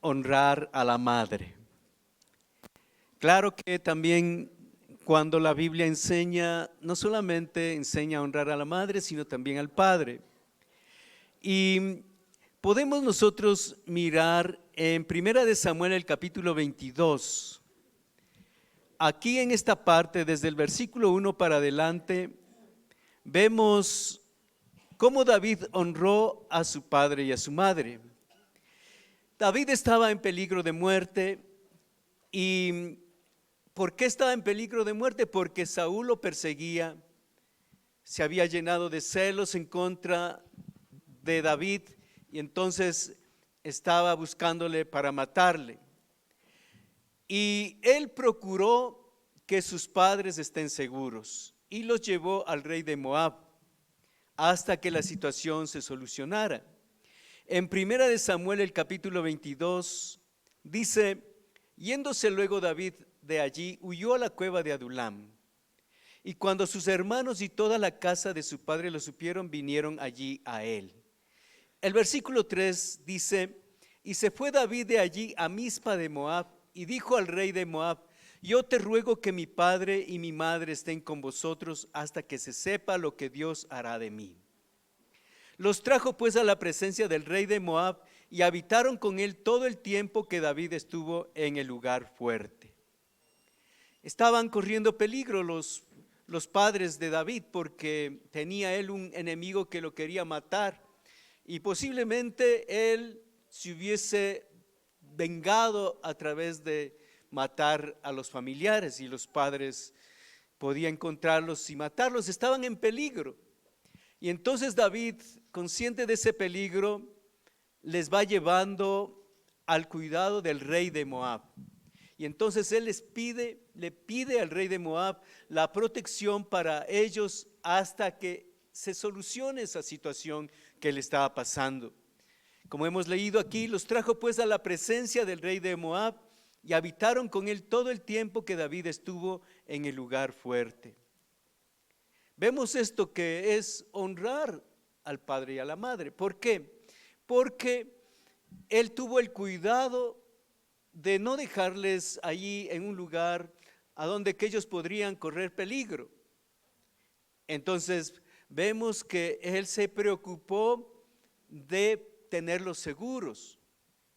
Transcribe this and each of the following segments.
honrar a la madre. Claro que también cuando la Biblia enseña, no solamente enseña a honrar a la madre, sino también al padre. Y podemos nosotros mirar en Primera de Samuel el capítulo 22. Aquí en esta parte, desde el versículo 1 para adelante, vemos cómo David honró a su padre y a su madre. David estaba en peligro de muerte. ¿Y por qué estaba en peligro de muerte? Porque Saúl lo perseguía, se había llenado de celos en contra de David y entonces estaba buscándole para matarle. Y él procuró que sus padres estén seguros y los llevó al rey de Moab hasta que la situación se solucionara. En Primera de Samuel el capítulo 22 dice: yéndose luego David de allí, huyó a la cueva de Adulam. Y cuando sus hermanos y toda la casa de su padre lo supieron, vinieron allí a él. El versículo 3 dice: y se fue David de allí a Mizpa de Moab, y dijo al rey de Moab: yo te ruego que mi padre y mi madre estén con vosotros hasta que se sepa lo que Dios hará de mí. Los trajo pues a la presencia del rey de Moab, y habitaron con él todo el tiempo que David estuvo en el lugar fuerte. Estaban corriendo peligro los padres de David, porque tenía él un enemigo que lo quería matar, y posiblemente él se hubiese vengado a través de matar a los familiares, y los padres podían encontrarlos y matarlos. Estaban en peligro. Y entonces David, consciente de ese peligro, les va llevando al cuidado del rey de Moab. Y entonces él le pide al rey de Moab la protección para ellos hasta que se solucione esa situación que le estaba pasando. Como hemos leído aquí, los trajo pues a la presencia del rey de Moab, y habitaron con él todo el tiempo que David estuvo en el lugar fuerte. Vemos esto, que es honrar al padre y a la madre. ¿Por qué? Porque él tuvo el cuidado de no dejarles allí en un lugar a donde que ellos podrían correr peligro. Entonces vemos que él se preocupó de tenerlos seguros,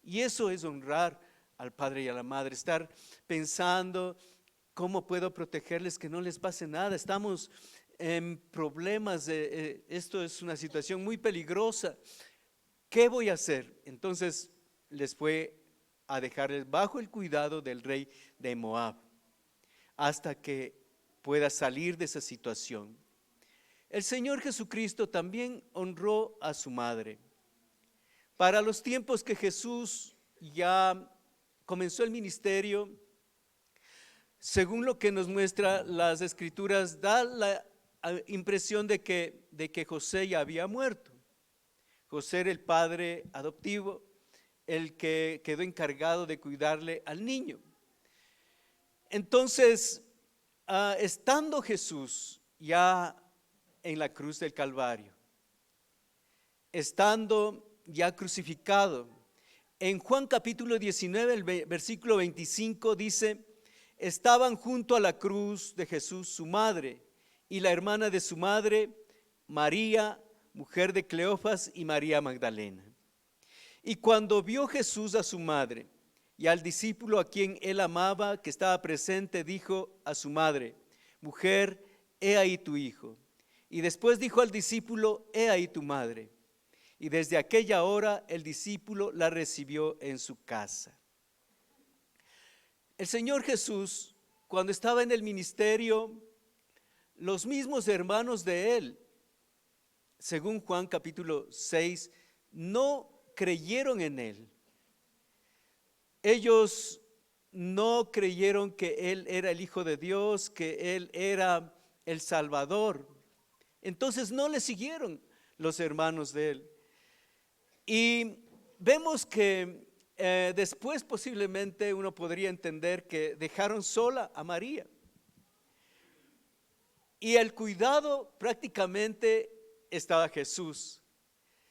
y eso es honrar al padre y a la madre, estar pensando cómo puedo protegerles, que no les pase nada. Estamos en problemas, esto es una situación muy peligrosa, ¿qué voy a hacer? Entonces les fue a dejarles bajo el cuidado del rey de Moab hasta que pueda salir de esa situación. El Señor Jesucristo también honró a su madre. Para los tiempos que Jesús ya comenzó el ministerio, según lo que nos muestra las Escrituras, da la impresión de que José ya había muerto. José era el padre adoptivo, el que quedó encargado de cuidarle al niño. Entonces, estando Jesús ya en la cruz del Calvario, estando ya crucificado, en Juan capítulo 19, el versículo 25 dice: estaban junto a la cruz de Jesús su madre y la hermana de su madre, María, mujer de Cleofas, y María Magdalena. Y cuando vio Jesús a su madre y al discípulo a quien él amaba que estaba presente, dijo a su madre: mujer, he ahí tu hijo. Y después dijo al discípulo: he ahí tu madre. Y desde aquella hora el discípulo la recibió en su casa. El Señor Jesús, cuando estaba en el ministerio, los mismos hermanos de él, según Juan capítulo 6, no creyeron en él. Ellos no creyeron que él era el Hijo de Dios, que él era el Salvador. Entonces no le siguieron los hermanos de él. Y vemos que después posiblemente uno podría entender que dejaron sola a María. Y el cuidado prácticamente estaba Jesús.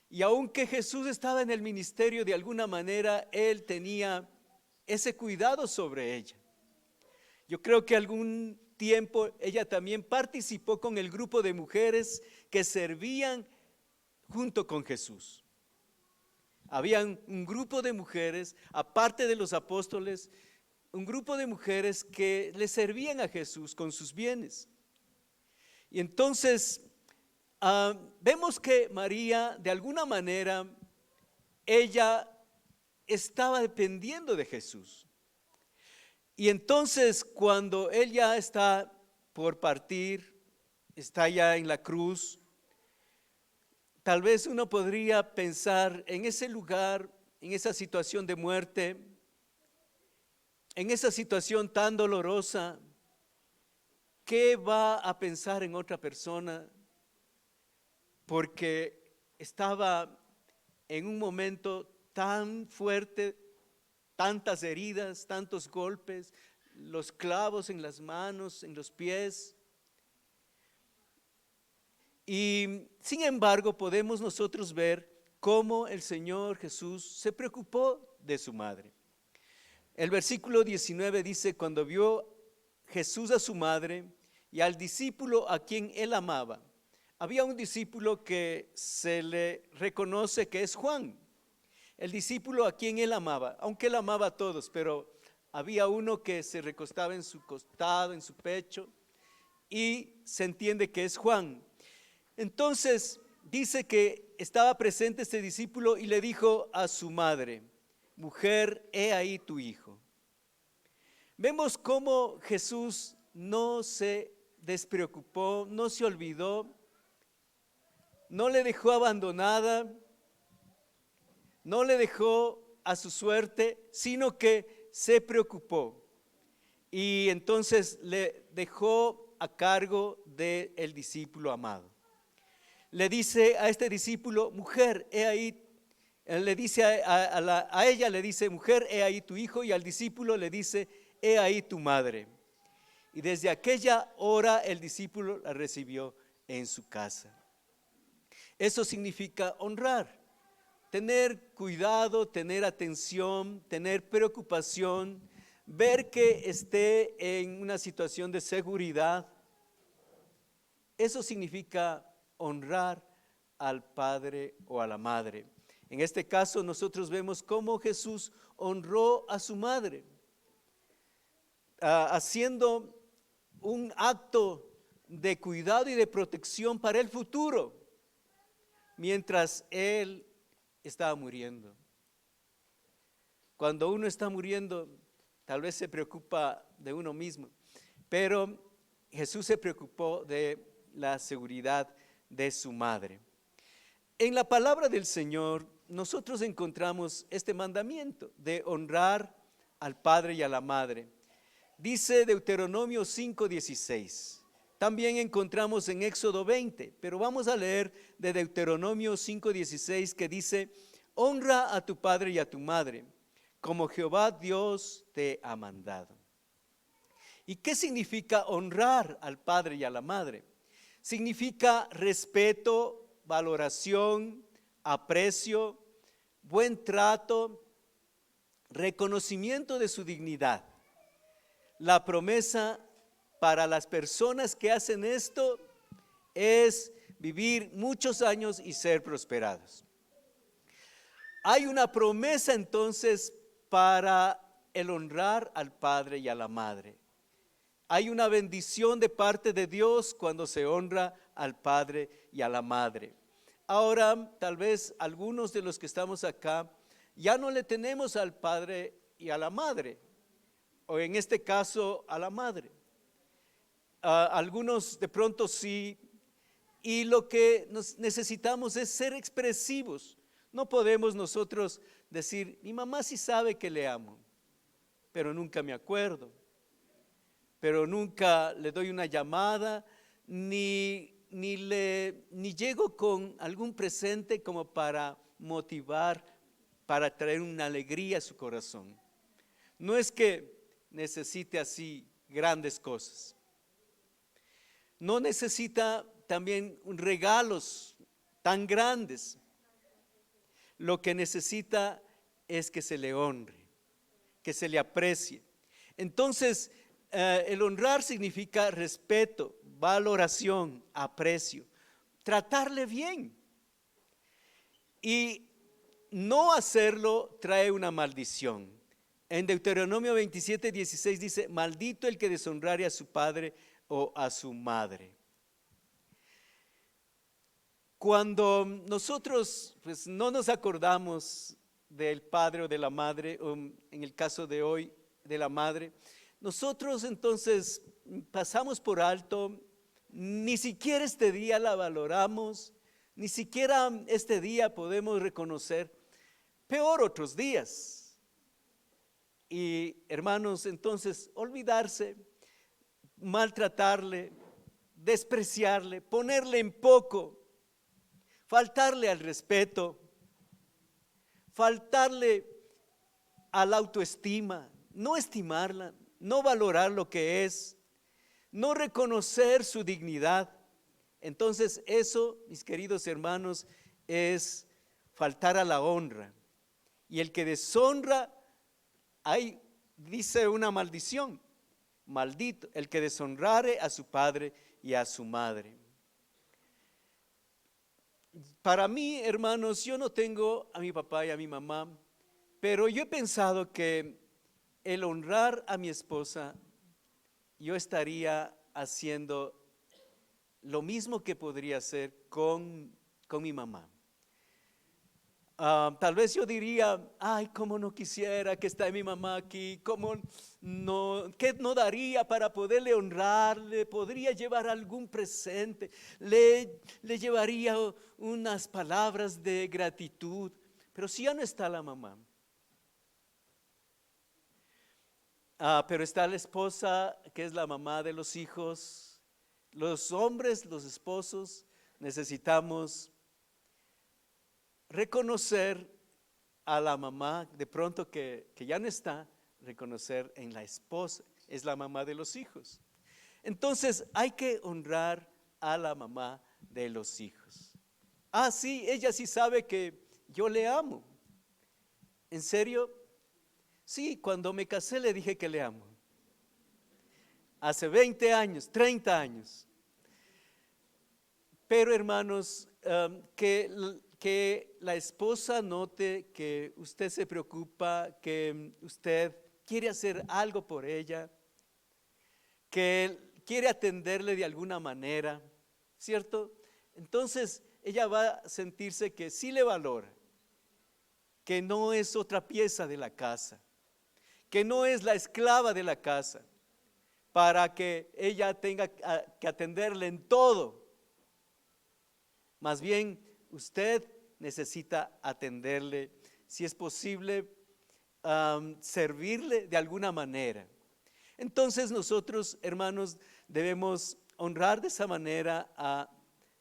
Y aunque Jesús estaba en el ministerio, de alguna manera Él tenía ese cuidado sobre ella. Yo creo que algún tiempo ella también participó con el grupo de mujeres que servían junto con Jesús. Había un grupo de mujeres, aparte de los apóstoles, un grupo de mujeres que le servían a Jesús con sus bienes. Y entonces vemos que María, de alguna manera, ella estaba dependiendo de Jesús. Y entonces cuando él ya está por partir, está ya en la cruz, tal vez uno podría pensar en ese lugar, en esa situación de muerte, en esa situación tan dolorosa. ¿Qué va a pensar en otra persona? Porque estaba en un momento tan fuerte, tantas heridas, tantos golpes, los clavos en las manos, en los pies. Y sin embargo podemos nosotros ver cómo el Señor Jesús se preocupó de su madre. El versículo 19 dice: cuando vio Jesús a su madre y al discípulo a quien él amaba. Había un discípulo que se le reconoce que es Juan, el discípulo a quien él amaba, aunque él amaba a todos, pero había uno que se recostaba en su costado, en su pecho, y se entiende que es Juan. Entonces dice que estaba presente este discípulo y le dijo a su madre: mujer, he ahí tu hijo. Vemos cómo Jesús no se despreocupó, no se olvidó, no le dejó abandonada, no le dejó a su suerte, sino que se preocupó. Y entonces le dejó a cargo del discípulo amado. Le dice a este discípulo: mujer, he ahí. Le dice a ella, le dice: mujer, he ahí tu hijo. Y al discípulo le dice: he ahí tu madre. Y desde aquella hora el discípulo la recibió en su casa. Eso significa honrar, tener cuidado, tener atención, tener preocupación, ver que esté en una situación de seguridad. Eso significa honrar al padre o a la madre. En este caso nosotros vemos cómo Jesús honró a su madre, haciendo un acto de cuidado y de protección para el futuro, mientras él estaba muriendo. Cuando uno está muriendo, tal vez se preocupa de uno mismo, pero Jesús se preocupó de la seguridad de su madre. En la palabra del Señor nosotros encontramos este mandamiento de honrar al padre y a la madre. Dice Deuteronomio 5:16. También encontramos en Éxodo 20, pero vamos a leer de Deuteronomio 5:16, que dice: honra a tu padre y a tu madre, como Jehová Dios te ha mandado. ¿Y qué significa honrar al padre y a la madre? Significa respeto, valoración, aprecio, buen trato, reconocimiento de su dignidad. La promesa para las personas que hacen esto es vivir muchos años y ser prosperados. Hay una promesa entonces para el honrar al padre y a la madre. Hay una bendición de parte de Dios cuando se honra al padre y a la madre. Ahora, tal vez algunos de los que estamos acá ya no le tenemos al padre y a la madre, o en este caso a la madre. Algunos de pronto sí, y lo que necesitamos es ser expresivos. No podemos nosotros decir: mi mamá sí sabe que le amo, pero nunca me acuerdo, pero nunca le doy una llamada, ni llego con algún presente como para motivar, para traer una alegría a su corazón. No es que necesite así grandes cosas. No necesita también regalos tan grandes. lo que necesita es que se le honre, que se le aprecie. Entonces, el honrar significa respeto, valoración, aprecio, tratarle bien. Y no hacerlo trae una maldición. En Deuteronomio 27:16 dice: maldito el que deshonrare a su padre o a su madre. Cuando nosotros pues, no nos acordamos del padre o de la madre, o en el caso de hoy de la madre, nosotros entonces pasamos por alto, ni siquiera este día la valoramos, ni siquiera este día podemos reconocer, peor otros días. Y hermanos, entonces olvidarse, maltratarle, despreciarle, ponerle en poco, faltarle al respeto, faltarle a la autoestima, no estimarla, no valorar lo que es, no reconocer su dignidad. Entonces eso, mis queridos hermanos, es faltar a la honra. Y el que deshonra, ahí dice una maldición: maldito el que deshonrare a su padre y a su madre. Para mí, hermanos, yo no tengo a mi papá y a mi mamá, pero yo he pensado que el honrar a mi esposa, yo estaría haciendo lo mismo que podría hacer con mi mamá. Tal vez yo diría: ay, cómo no quisiera que esté mi mamá aquí, cómo no, qué no daría para poderle honrar, le podría llevar algún presente, le llevaría unas palabras de gratitud. Pero si ya no está la mamá, pero está la esposa, que es la mamá de los hijos. Los hombres, los esposos, necesitamos reconocer a la mamá, de pronto que ya no está, reconocer en la esposa, es la mamá de los hijos. Entonces hay que honrar a la mamá de los hijos. Sí, ella sí sabe que yo le amo. ¿En serio? Sí, cuando me casé le dije que le amo. Hace 20 años, 30 años. Pero hermanos, que la esposa note que usted se preocupa, que usted quiere hacer algo por ella, que quiere atenderle de alguna manera, ¿cierto? Entonces ella va a sentirse que sí le valora, que no es otra pieza de la casa, que no es la esclava de la casa, para que ella tenga que atenderle en todo. Más bien, usted necesita atenderle, si es posible, servirle de alguna manera. Entonces nosotros, hermanos, debemos honrar de esa manera a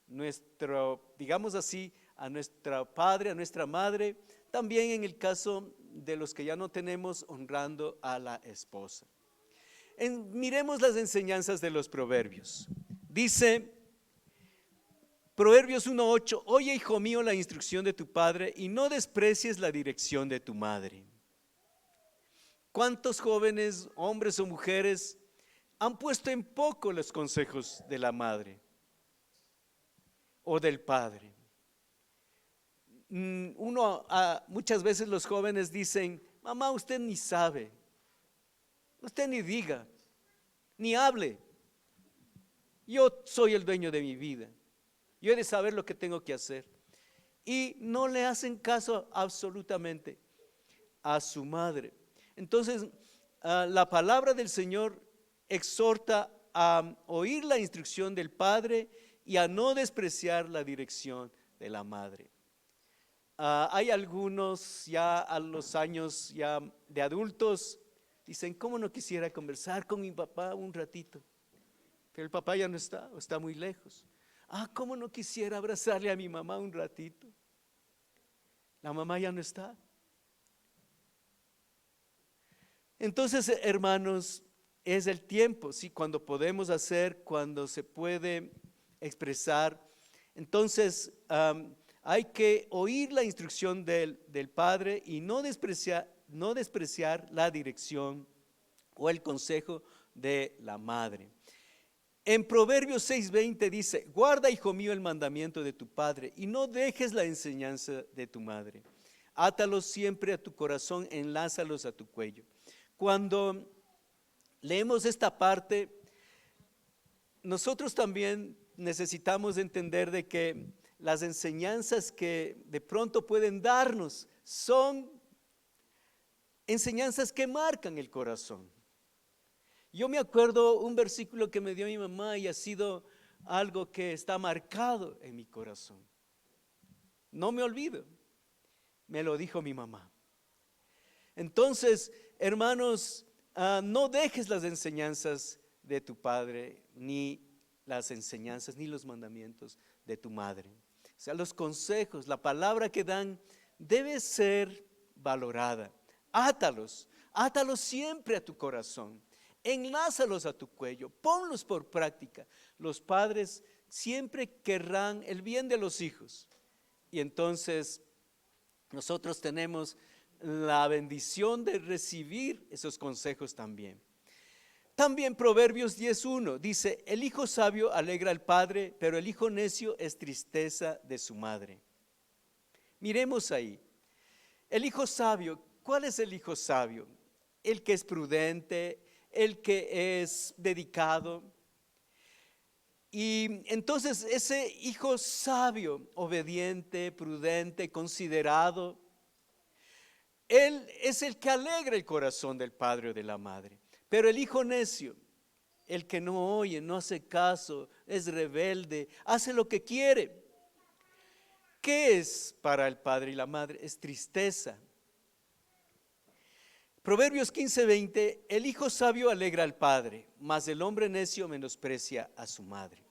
nuestro, digamos así, a nuestro padre, a nuestra madre. También en el caso de los que ya no tenemos, honrando a la esposa. Miremos las enseñanzas de los proverbios. Dice Proverbios 1:8: oye, hijo mío, la instrucción de tu padre y no desprecies la dirección de tu madre. ¿Cuántos jóvenes, hombres o mujeres, han puesto en poco los consejos de la madre o del padre? Muchas veces los jóvenes dicen: mamá, usted ni sabe, usted ni diga, ni hable, yo soy el dueño de mi vida, yo he de saber lo que tengo que hacer. Y no le hacen caso absolutamente a su madre. Entonces, la palabra del Señor exhorta a oír la instrucción del padre y a no despreciar la dirección de la madre. Hay algunos ya a los años ya de adultos, dicen: ¿cómo no quisiera conversar con mi papá un ratito? Pero el papá ya no está, o está muy lejos. ¿Cómo no quisiera abrazarle a mi mamá un ratito? La mamá ya no está. Entonces, hermanos, es el tiempo, ¿sí? Cuando podemos hacer, cuando se puede expresar. Entonces, Hay que oír la instrucción del padre y no despreciar la dirección o el consejo de la madre. En Proverbios 6:20 dice: guarda, hijo mío, el mandamiento de tu padre y no dejes la enseñanza de tu madre. Átalos siempre a tu corazón, enlázalos a tu cuello. Cuando leemos esta parte, nosotros también necesitamos entender de que las enseñanzas que de pronto pueden darnos son enseñanzas que marcan el corazón. Yo me acuerdo un versículo que me dio mi mamá y ha sido algo que está marcado en mi corazón. No me olvido, me lo dijo mi mamá. Entonces, hermanos, no dejes las enseñanzas de tu padre, ni las enseñanzas, ni los mandamientos de tu madre. O sea, los consejos, la palabra que dan debe ser valorada. Átalos siempre a tu corazón. Enlázalos a tu cuello, ponlos por práctica. Los padres siempre querrán el bien de los hijos. Y entonces nosotros tenemos la bendición de recibir esos consejos también. También Proverbios 10:1 dice: el hijo sabio alegra al padre, pero el hijo necio es tristeza de su madre. Miremos ahí. El hijo sabio, ¿cuál es el hijo sabio? El que es prudente, el que es dedicado. Y entonces ese hijo sabio, obediente, prudente, considerado, él es el que alegra el corazón del padre o de la madre. Pero el hijo necio, el que no oye, no hace caso, es rebelde, hace lo que quiere. ¿Qué es para el padre y la madre? Es tristeza. Proverbios 15:20, el hijo sabio alegra al padre, mas el hombre necio menosprecia a su madre.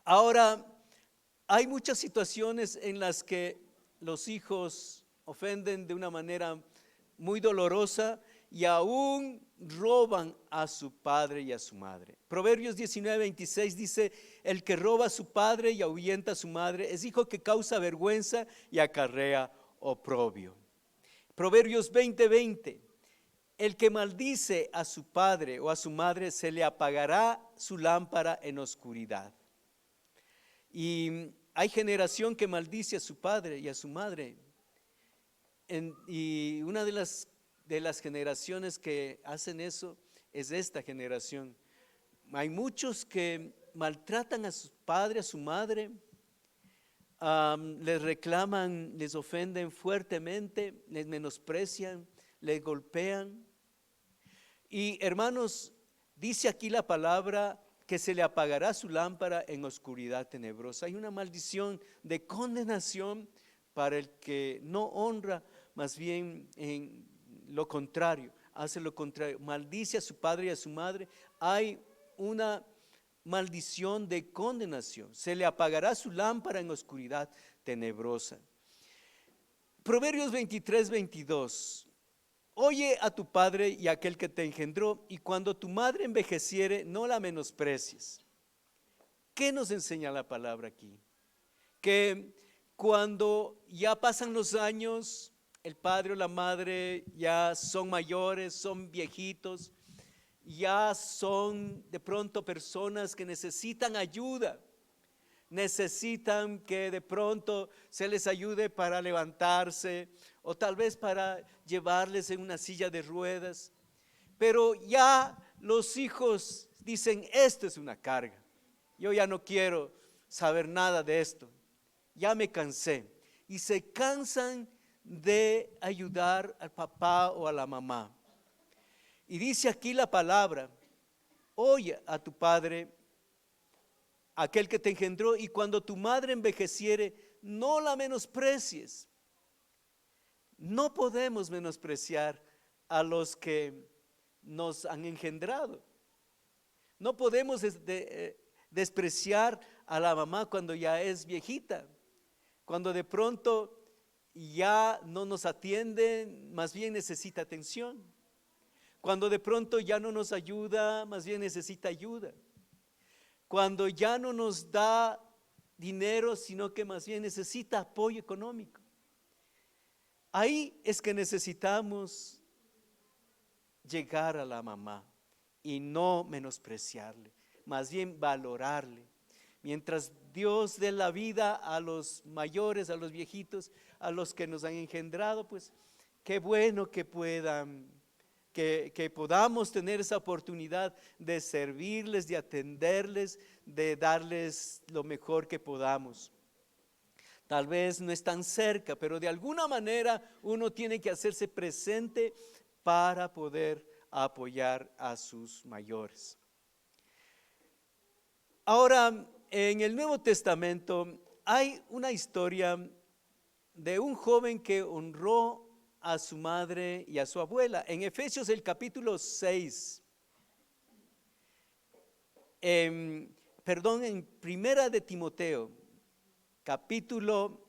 Ahora, hay muchas situaciones en las que los hijos ofenden de una manera muy dolorosa y aún roban a su padre y a su madre. Proverbios 19:26 dice: el que roba a su padre y ahuyenta a su madre es hijo que causa vergüenza y acarrea oprobio. Proverbios 20:20, el que maldice a su padre o a su madre, se le apagará su lámpara en oscuridad. Y hay generación que maldice a su padre y a su madre. Y una de las generaciones que hacen eso es esta generación. Hay muchos que maltratan a su padre, a su madre, les reclaman, les ofenden fuertemente, les menosprecian, les golpean. Y hermanos, dice aquí la palabra que se le apagará su lámpara en oscuridad tenebrosa. Hay una maldición de condenación para el que no honra, más bien en lo contrario, hace lo contrario, maldice a su padre y a su madre. Hay una maldición de condenación. Se le apagará su lámpara en oscuridad tenebrosa. Proverbios 23:22. Oye a tu padre y a aquel que te engendró, y cuando tu madre envejeciere, no la menosprecies. ¿Qué nos enseña la palabra aquí? Que cuando ya pasan los años, el padre o la madre ya son mayores, son viejitos, ya son de pronto personas que necesitan ayuda, necesitan que de pronto se les ayude para levantarse o tal vez para llevarles en una silla de ruedas. Pero ya los hijos dicen: esto es una carga, yo ya no quiero saber nada de esto, ya me cansé. Y se cansan de ayudar al papá o a la mamá. Y dice aquí la palabra: oye a tu padre, aquel que te engendró, y cuando tu madre envejeciere, no la menosprecies. No podemos menospreciar a los que nos han engendrado. No podemos despreciar a la mamá cuando ya es viejita, cuando de pronto ya no nos atiende, más bien necesita atención. Cuando de pronto ya no nos ayuda, más bien necesita ayuda. Cuando ya no nos da dinero, sino que más bien necesita apoyo económico. Ahí es que necesitamos llegar a la mamá y no menospreciarle, más bien valorarle. Mientras Dios dé la vida a los mayores, a los viejitos, a los que nos han engendrado, pues qué bueno que podamos tener esa oportunidad de servirles, de atenderles, de darles lo mejor que podamos. Tal vez no están cerca, pero de alguna manera uno tiene que hacerse presente para poder apoyar a sus mayores. Ahora, en el Nuevo Testamento hay una historia de un joven que honró a su madre y a su abuela. En Efesios el capítulo 6, en Primera de Timoteo, capítulo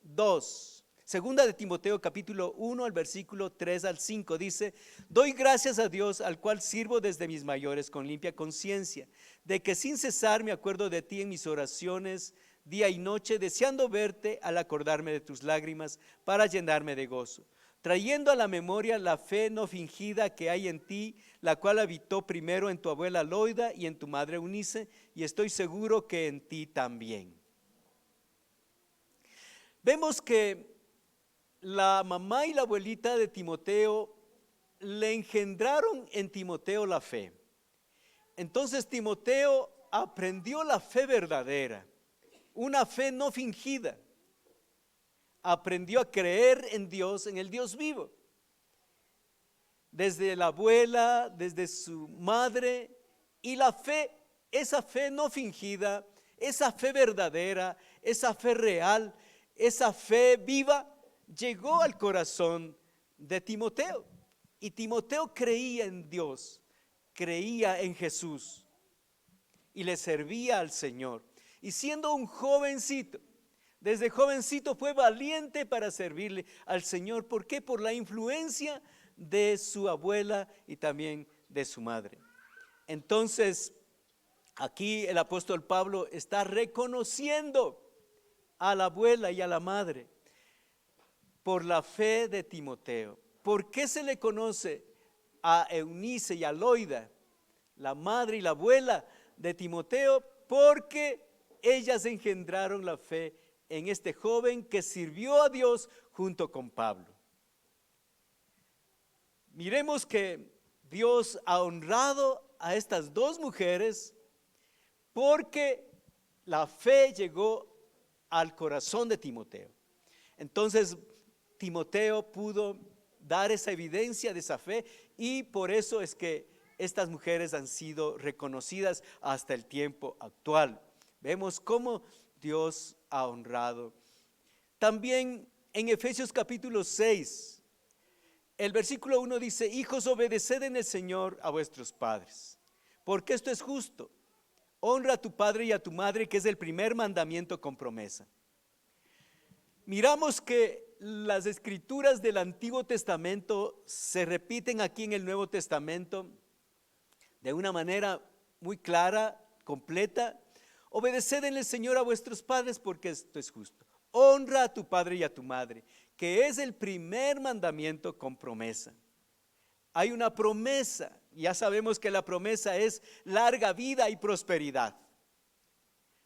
2, Segunda de Timoteo capítulo 1, al versículo 3 al 5 dice: doy gracias a Dios, al cual sirvo desde mis mayores con limpia conciencia, de que sin cesar me acuerdo de ti en mis oraciones día y noche, deseando verte al acordarme de tus lágrimas para llenarme de gozo, trayendo a la memoria la fe no fingida que hay en ti, la cual habitó primero en tu abuela Loida y en tu madre Eunice, y estoy seguro que en ti también. Vemos que la mamá y la abuelita de Timoteo le engendraron en Timoteo la fe. Entonces Timoteo aprendió la fe verdadera, una fe no fingida. Aprendió a creer en Dios, en el Dios vivo. Desde la abuela, desde su madre, y la fe, esa fe no fingida, esa fe verdadera, esa fe real, esa fe viva, llegó al corazón de Timoteo. Y Timoteo creía en Dios, creía en Jesús y le servía al Señor. Y siendo un jovencito, desde jovencito fue valiente para servirle al Señor. ¿Por qué? Por la influencia de su abuela y también de su madre. Entonces, aquí el apóstol Pablo está reconociendo a la abuela y a la madre por la fe de Timoteo. ¿Por qué se le conoce a Eunice y a Loida, la madre y la abuela de Timoteo? Porque ellas engendraron la fe en este joven que sirvió a Dios junto con Pablo. Miremos que Dios ha honrado a estas dos mujeres porque la fe llegó al corazón de Timoteo. Entonces Timoteo pudo dar esa evidencia de esa fe, y por eso es que estas mujeres han sido reconocidas hasta el tiempo actual. Vemos cómo Dios ha honrado. También en Efesios capítulo 6, el versículo 1 dice: hijos, obedeced en el Señor a vuestros padres, porque esto es justo. Honra a tu padre y a tu madre, que es el primer mandamiento con promesa. Miramos que las escrituras del Antiguo Testamento se repiten aquí en el Nuevo Testamento de una manera muy clara, completa. Obedeced en el Señor a vuestros padres, porque esto es justo. Honra a tu padre y a tu madre, que es el primer mandamiento con promesa. Hay una promesa, ya sabemos que la promesa es larga vida y prosperidad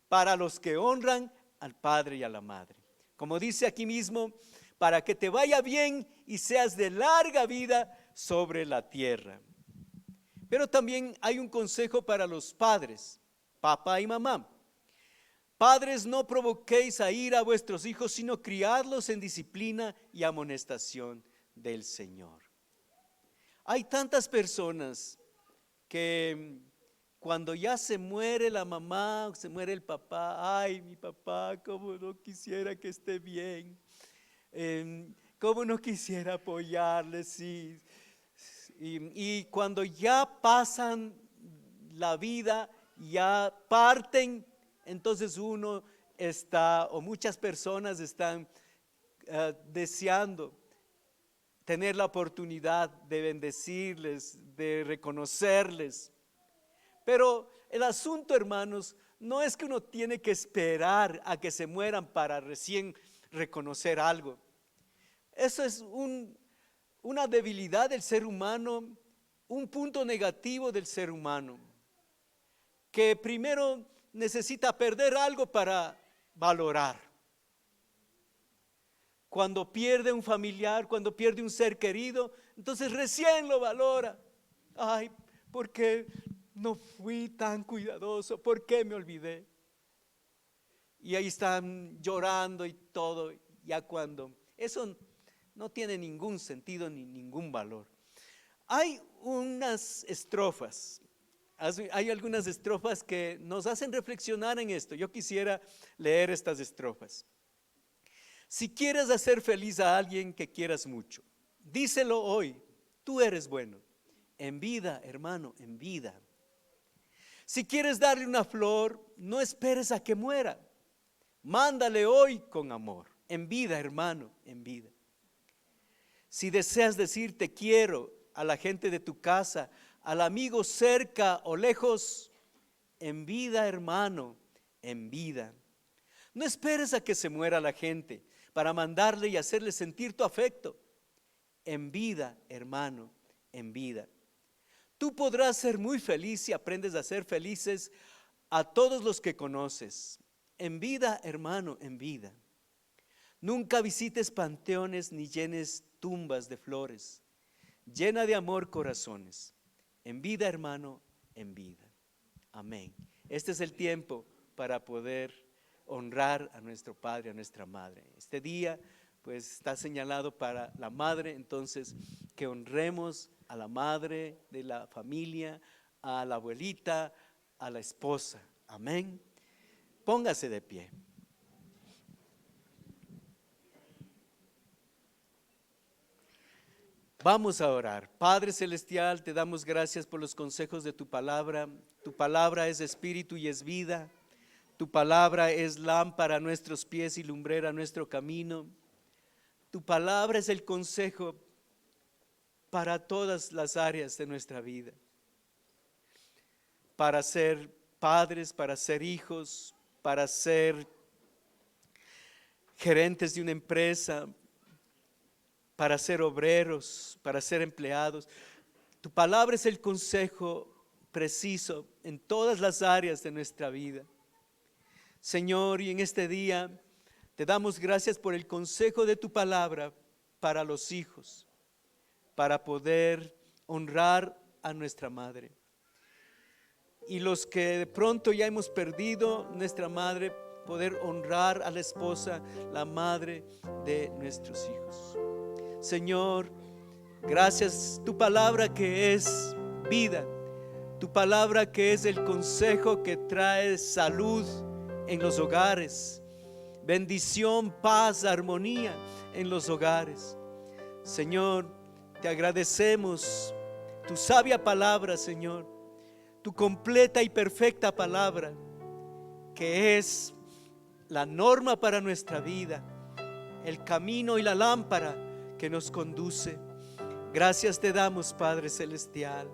para los que honran al padre y a la madre. Como dice aquí mismo: para que te vaya bien y seas de larga vida sobre la tierra. Pero también hay un consejo para los padres, papá y mamá. Padres, no provoquéis a ira a vuestros hijos, sino criadlos en disciplina y amonestación del Señor. Hay tantas personas que cuando ya se muere la mamá, se muere el papá: ay, mi papá, cómo no quisiera que esté bien, cómo no quisiera apoyarle, sí. Y cuando ya pasan la vida, ya parten, entonces uno está, o muchas personas están deseando tener la oportunidad de bendecirles, de reconocerles. Pero el asunto, hermanos, no es que uno tiene que esperar a que se mueran para recién reconocer algo. Eso es una debilidad del ser humano, un punto negativo del ser humano, que primero necesita perder algo para valorar. Cuando pierde un familiar, cuando pierde un ser querido, entonces recién lo valora. Ay, ¿por qué no fui tan cuidadoso? ¿Por qué me olvidé? Y ahí están llorando y todo, ya cuando eso no tiene ningún sentido ni ningún valor. Hay unas estrofas, hay algunas estrofas que nos hacen reflexionar en esto. Yo quisiera leer estas estrofas. Si quieres hacer feliz a alguien que quieras mucho, díselo hoy, tú eres bueno, en vida, hermano, en vida. Si quieres darle una flor, no esperes a que muera, mándale hoy con amor, en vida, hermano, en vida. Si deseas decir te quiero a la gente de tu casa, al amigo cerca o lejos, en vida, hermano, en vida. No esperes a que se muera la gente para mandarle y hacerle sentir tu afecto. En vida, hermano, en vida. Tú podrás ser muy feliz si aprendes a ser felices a todos los que conoces. En vida, hermano, en vida. Nunca visites panteones ni llenes tumbas de flores. Llena de amor corazones. En vida, hermano, en vida. Amén. Este es el tiempo para poder honrar a nuestro padre, a nuestra madre. Este día pues está señalado para la madre, entonces que honremos a la madre de la familia, a la abuelita, a la esposa. Amén. Póngase de pie. Vamos a orar. Padre celestial, te damos gracias por los consejos de tu palabra. Tu palabra es espíritu y es vida. Tu palabra es lámpara a nuestros pies y lumbrera a nuestro camino. Tu palabra es el consejo para todas las áreas de nuestra vida. Para ser padres, para ser hijos, para ser gerentes de una empresa, para ser obreros, para ser empleados. Tu palabra es el consejo preciso en todas las áreas de nuestra vida. Señor, y en este día te damos gracias por el consejo de tu palabra para los hijos, para poder honrar a nuestra madre. Y los que de pronto ya hemos perdido nuestra madre, poder honrar a la esposa, la madre de nuestros hijos. Señor, gracias, tu palabra que es vida, tu palabra que es el consejo que trae salud en los hogares, bendición, paz, armonía en los hogares. Señor, te agradecemos tu sabia palabra, Señor, tu completa y perfecta palabra, que es la norma para nuestra vida, el camino y la lámpara que nos conduce. Gracias te damos, Padre celestial.